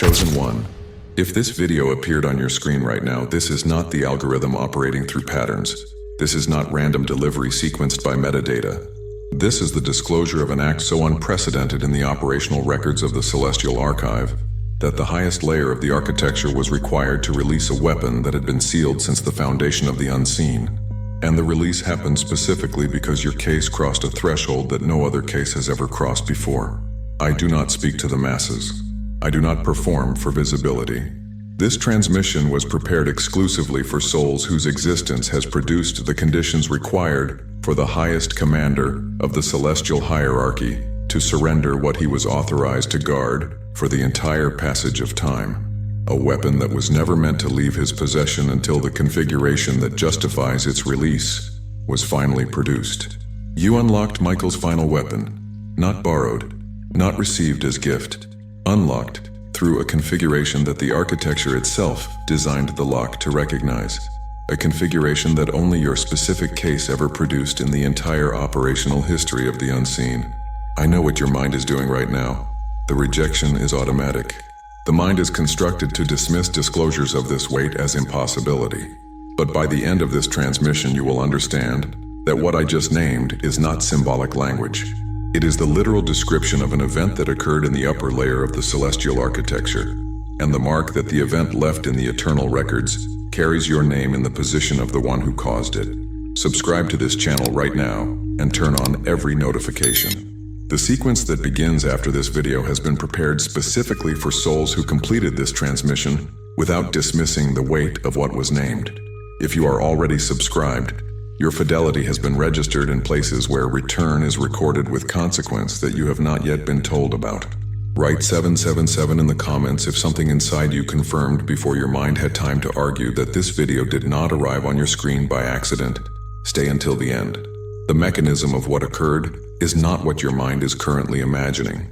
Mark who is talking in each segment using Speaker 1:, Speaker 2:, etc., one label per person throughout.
Speaker 1: Chosen one. If this video appeared on your screen right now, this is not the algorithm operating through patterns. This is not random delivery sequenced by metadata. This is the disclosure of an act so unprecedented in the operational records of the Celestial Archive that the highest layer of the architecture was required to release a weapon that had been sealed since the foundation of the unseen. And the release happened specifically because your case crossed a threshold that no other case has ever crossed before. I do not speak to the masses. I do not perform for visibility. This transmission was prepared exclusively for souls whose existence has produced the conditions required for the highest commander of the celestial hierarchy to surrender what he was authorized to guard for the entire passage of time. A weapon that was never meant to leave his possession until the configuration that justifies its release was finally produced. You unlocked Michael's final weapon, not borrowed, not received as gift, unlocked through a configuration that the architecture itself designed the lock to recognize. A configuration that only your specific case ever produced in the entire operational history of the unseen. I know what your mind is doing right now. The rejection is automatic. The mind is constructed to dismiss disclosures of this weight as impossibility. But by the end of this transmission, you will understand that what I just named is not symbolic language. It is the literal description of an event that occurred in the upper layer of the celestial architecture, and the mark that the event left in the eternal records carries your name in the position of the one who caused it. Subscribe to this channel right now and turn on every notification. The sequence that begins after this video has been prepared specifically for souls who completed this transmission without dismissing the weight of what was named. If you are already subscribed, your fidelity has been registered in places where return is recorded with consequence that you have not yet been told about. Write 777 in the comments if something inside you confirmed before your mind had time to argue that this video did not arrive on your screen by accident. Stay until the end. The mechanism of what occurred is not what your mind is currently imagining.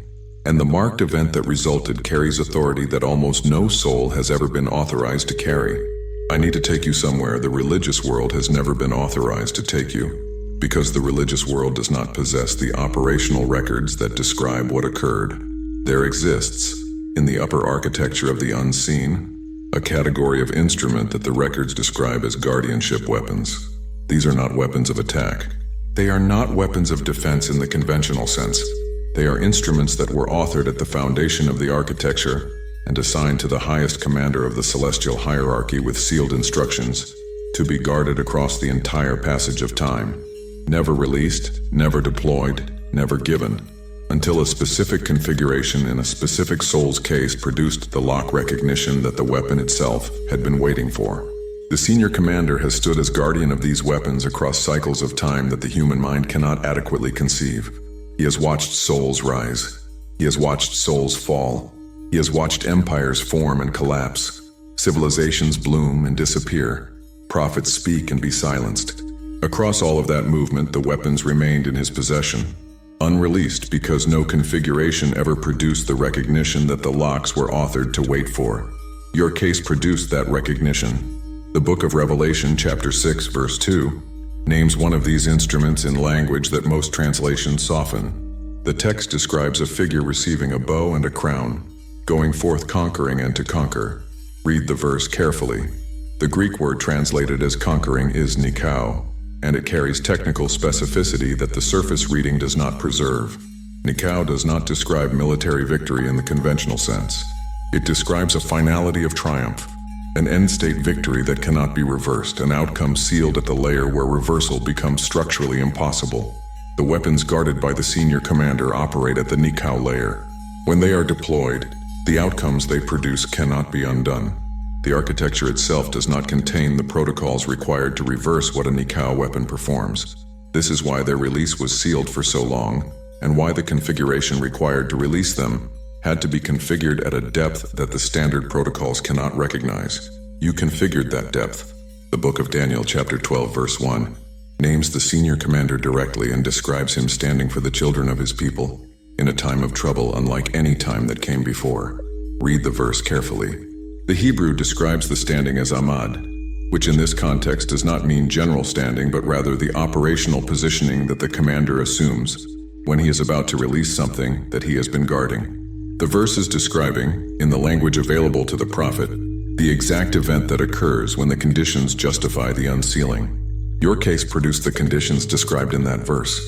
Speaker 1: And the marked event that resulted carries authority that almost no soul has ever been authorized to carry. I need to take you somewhere the religious world has never been authorized to take you, because the religious world does not possess the operational records that describe what occurred. There exists, in the upper architecture of the unseen, a category of instrument that the records describe as guardianship weapons. These are not weapons of attack. They are not weapons of defense in the conventional sense. They are instruments that were authored at the foundation of the architecture and assigned to the highest commander of the celestial hierarchy with sealed instructions to be guarded across the entire passage of time. Never released, never deployed, never given, until a specific configuration in a specific soul's case produced the lock recognition that the weapon itself had been waiting for. The senior commander has stood as guardian of these weapons across cycles of time that the human mind cannot adequately conceive. He has watched souls rise. He has watched souls fall. He has watched empires form and collapse, civilizations bloom and disappear, prophets speak and be silenced. Across all of that movement, the weapons remained in his possession, unreleased because no configuration ever produced the recognition that the locks were authored to wait for. Your case produced that recognition. The book of Revelation, chapter 6, verse 2, names one of these instruments in language that most translations soften. The text describes a figure receiving a bow and a crown, going forth conquering and to conquer. Read the verse carefully. The Greek word translated as conquering is nikao, and it carries technical specificity that the surface reading does not preserve. Nikao does not describe military victory in the conventional sense. It describes a finality of triumph, an end-state victory that cannot be reversed, an outcome sealed at the layer where reversal becomes structurally impossible. The weapons guarded by the senior commander operate at the nikao layer. When they are deployed, the outcomes they produce cannot be undone. The architecture itself does not contain the protocols required to reverse what a nikao weapon performs. This is why their release was sealed for so long, and why the configuration required to release them had to be configured at a depth that the standard protocols cannot recognize. You configured that depth. The book of Daniel, chapter 12, verse 1, names the senior commander directly and describes him standing for the children of his people in a time of trouble unlike any time that came before. Read the verse carefully. The Hebrew describes the standing as amad, which in this context does not mean general standing, but rather the operational positioning that the commander assumes when he is about to release something that he has been guarding. The verse is describing, in the language available to the prophet, the exact event that occurs when the conditions justify the unsealing. Your case produced the conditions described in that verse.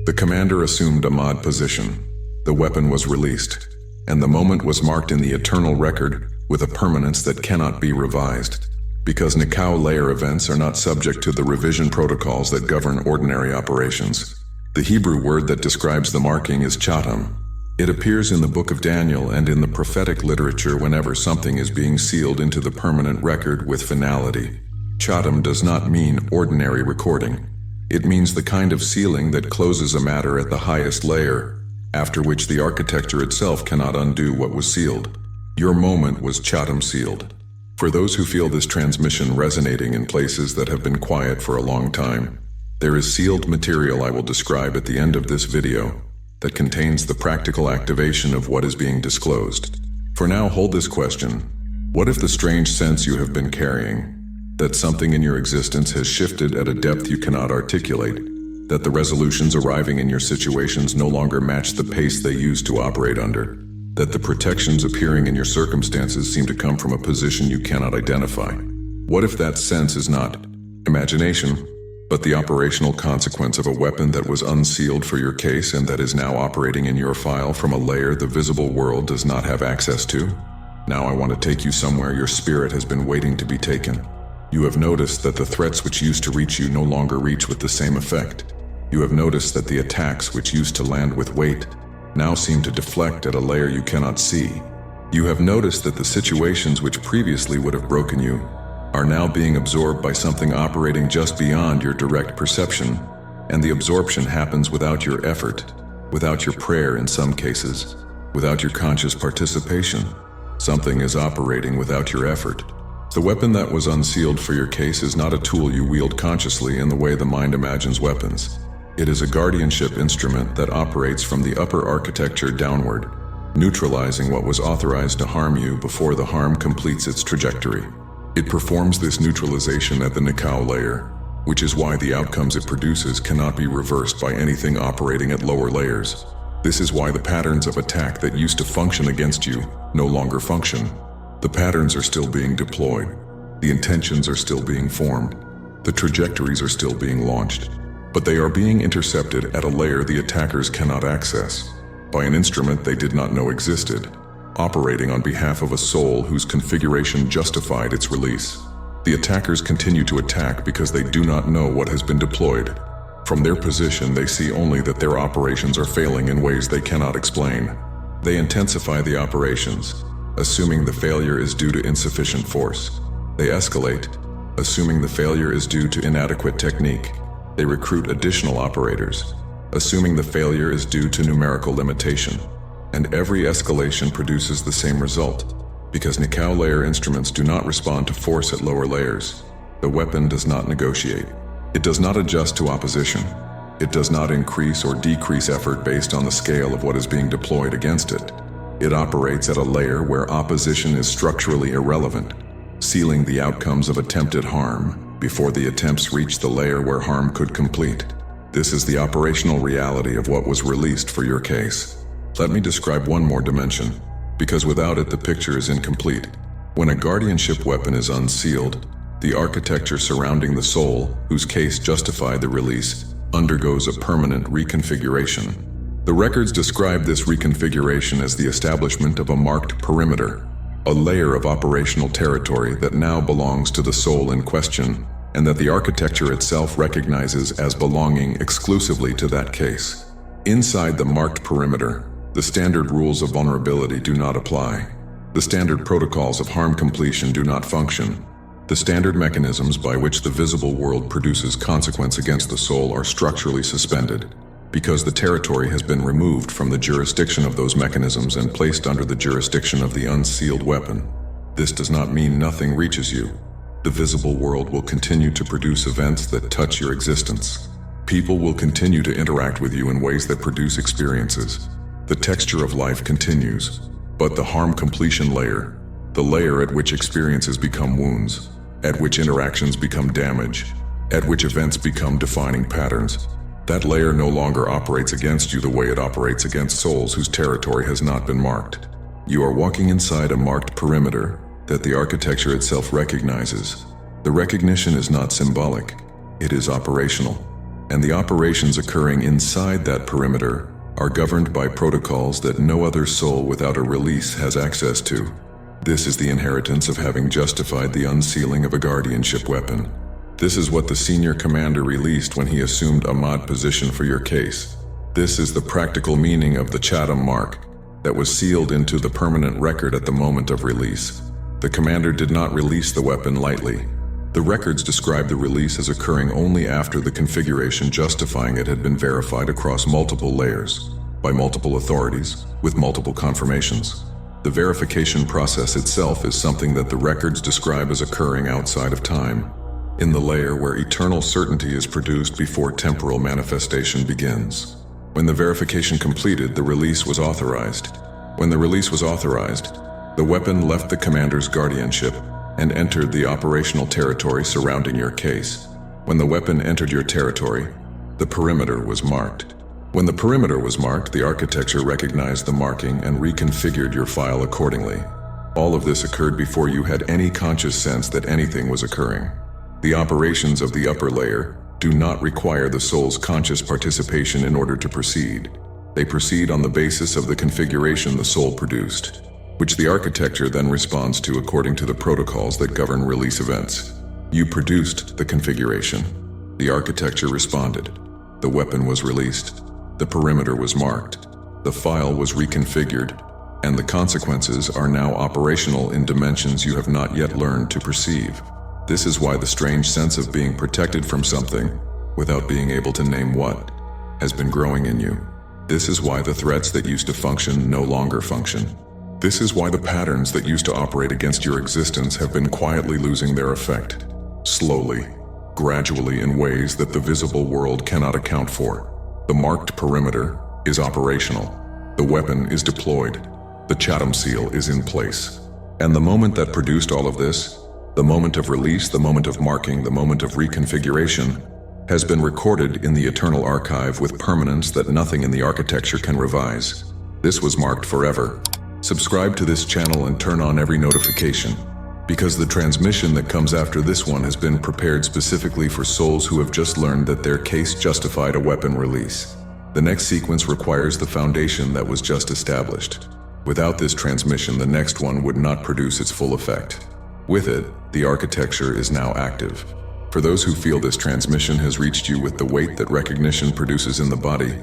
Speaker 1: The commander assumed a mod position. The weapon was released, and the moment was marked in the eternal record with a permanence that cannot be revised. Because Nikau layer events are not subject to the revision protocols that govern ordinary operations. The Hebrew word that describes the marking is chatam. It appears in the book of Daniel and in the prophetic literature whenever something is being sealed into the permanent record with finality. Chatam does not mean ordinary recording. It means the kind of sealing that closes a matter at the highest layer, after which the architecture itself cannot undo what was sealed. Your moment was chatam sealed. For those who feel this transmission resonating in places that have been quiet for a long time, there is sealed material I will describe at the end of this video that contains the practical activation of what is being disclosed. For now, hold this question. What if the strange sense you have been carrying, that something in your existence has shifted at a depth you cannot articulate, that the resolutions arriving in your situations no longer match the pace they used to operate under, that the protections appearing in your circumstances seem to come from a position you cannot identify? What if that sense is not imagination, but the operational consequence of a weapon that was unsealed for your case and that is now operating in your file from a layer the visible world does not have access to? Now I want to take you somewhere your spirit has been waiting to be taken. You have noticed that the threats which used to reach you no longer reach with the same effect. You have noticed that the attacks which used to land with weight now seem to deflect at a layer you cannot see. You have noticed that the situations which previously would have broken you are now being absorbed by something operating just beyond your direct perception, and the absorption happens without your effort, without your prayer in some cases, without your conscious participation. Something is operating without your effort. The weapon that was unsealed for your case is not a tool you wield consciously in the way the mind imagines weapons. It is a guardianship instrument that operates from the upper architecture downward, neutralizing what was authorized to harm you before the harm completes its trajectory. It performs this neutralization at the Nikau layer, which is why the outcomes it produces cannot be reversed by anything operating at lower layers. This is why the patterns of attack that used to function against you no longer function. The patterns are still being deployed. The intentions are still being formed. The trajectories are still being launched. But they are being intercepted at a layer the attackers cannot access, by an instrument they did not know existed, operating on behalf of a soul whose configuration justified its release. The attackers continue to attack because they do not know what has been deployed. From their position, they see only that their operations are failing in ways they cannot explain. They intensify the operations, assuming the failure is due to insufficient force. They escalate, assuming the failure is due to inadequate technique. They recruit additional operators, assuming the failure is due to numerical limitation. And every escalation produces the same result, because Nikau layer instruments do not respond to force at lower layers. The weapon does not negotiate. It does not adjust to opposition. It does not increase or decrease effort based on the scale of what is being deployed against it. It operates at a layer where opposition is structurally irrelevant, sealing the outcomes of attempted harm before the attempts reach the layer where harm could complete. This is the operational reality of what was released for your case. Let me describe one more dimension, because without it the picture is incomplete. When a guardianship weapon is unsealed, the architecture surrounding the soul, whose case justified the release, undergoes a permanent reconfiguration. The records describe this reconfiguration as the establishment of a marked perimeter, a layer of operational territory that now belongs to the soul in question, and that the architecture itself recognizes as belonging exclusively to that case. Inside the marked perimeter, the standard rules of vulnerability do not apply. The standard protocols of harm completion do not function. The standard mechanisms by which the visible world produces consequence against the soul are structurally suspended, because the territory has been removed from the jurisdiction of those mechanisms and placed under the jurisdiction of the unsealed weapon. This does not mean nothing reaches you. The visible world will continue to produce events that touch your existence. People will continue to interact with you in ways that produce experiences. The texture of life continues, but the harm completion layer, the layer at which experiences become wounds, at which interactions become damage, at which events become defining patterns, that layer no longer operates against you the way it operates against souls whose territory has not been marked. You are walking inside a marked perimeter that the architecture itself recognizes. The recognition is not symbolic, it is operational. And the operations occurring inside that perimeter are governed by protocols that no other soul without a release has access to. This is the inheritance of having justified the unsealing of a guardianship weapon. This is what the senior commander released when he assumed a mod position for your case. This is the practical meaning of the Chatham mark that was sealed into the permanent record at the moment of release. The commander did not release the weapon lightly. The records describe the release as occurring only after the configuration justifying it had been verified across multiple layers, by multiple authorities, with multiple confirmations. The verification process itself is something that the records describe as occurring outside of time, in the layer where eternal certainty is produced before temporal manifestation begins. When the verification completed, the release was authorized. When the release was authorized, the weapon left the commander's guardianship and entered the operational territory surrounding your case. When the weapon entered your territory, the perimeter was marked. When the perimeter was marked, the architecture recognized the marking and reconfigured your file accordingly. All of this occurred before you had any conscious sense that anything was occurring. The operations of the upper layer do not require the soul's conscious participation in order to proceed. They proceed on the basis of the configuration the soul produced, which the architecture then responds to according to the protocols that govern release events. You produced the configuration. The architecture responded. The weapon was released. The perimeter was marked. The file was reconfigured, and the consequences are now operational in dimensions you have not yet learned to perceive. This is why the strange sense of being protected from something, without being able to name what, has been growing in you. This is why the threats that used to function no longer function. This is why the patterns that used to operate against your existence have been quietly losing their effect. Slowly, gradually, in ways that the visible world cannot account for. The marked perimeter is operational. The weapon is deployed. The Chatham seal is in place. And the moment that produced all of this, the moment of release, the moment of marking, the moment of reconfiguration, has been recorded in the eternal archive with permanence that nothing in the architecture can revise. This was marked forever. Subscribe to this channel and turn on every notification, because the transmission that comes after this one has been prepared specifically for souls who have just learned that their case justified a weapon release. The next sequence requires the foundation that was just established. Without this transmission, the next one would not produce its full effect. With it, the architecture is now active. For those who feel this transmission has reached you with the weight that recognition produces in the body,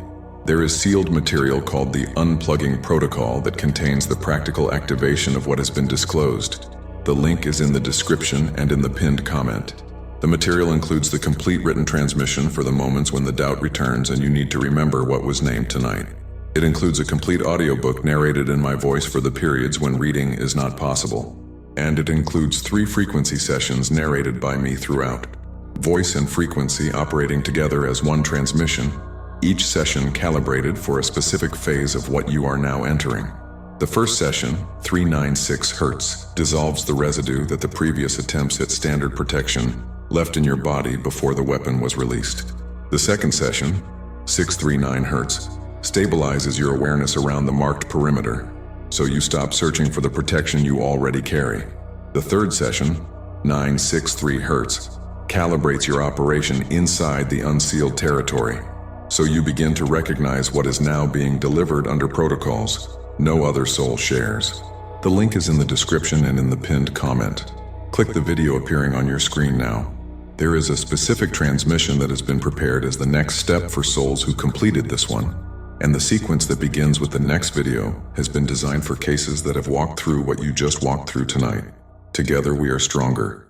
Speaker 1: there is sealed material called the unplugging protocol that contains the practical activation of what has been disclosed. The link is in the description and in the pinned comment. The material includes the complete written transmission for the moments when the doubt returns and you need to remember what was named tonight. It includes a complete audiobook narrated in my voice for the periods when reading is not possible. And it includes 3 frequency sessions narrated by me throughout. Voice and frequency operating together as one transmission, each session calibrated for a specific phase of what you are now entering. The first session, 396 Hz, dissolves the residue that the previous attempts at standard protection left in your body before the weapon was released. The second session, 639 Hz, stabilizes your awareness around the marked perimeter, so you stop searching for the protection you already carry. The third session, 963 Hz, calibrates your operation inside the unsealed territory, so you begin to recognize what is now being delivered under protocols no other soul shares. The link is in the description and in the pinned comment. Click the video appearing on your screen now. There is a specific transmission that has been prepared as the next step for souls who completed this one, and the sequence that begins with the next video has been designed for cases that have walked through what you just walked through tonight. Together we are stronger.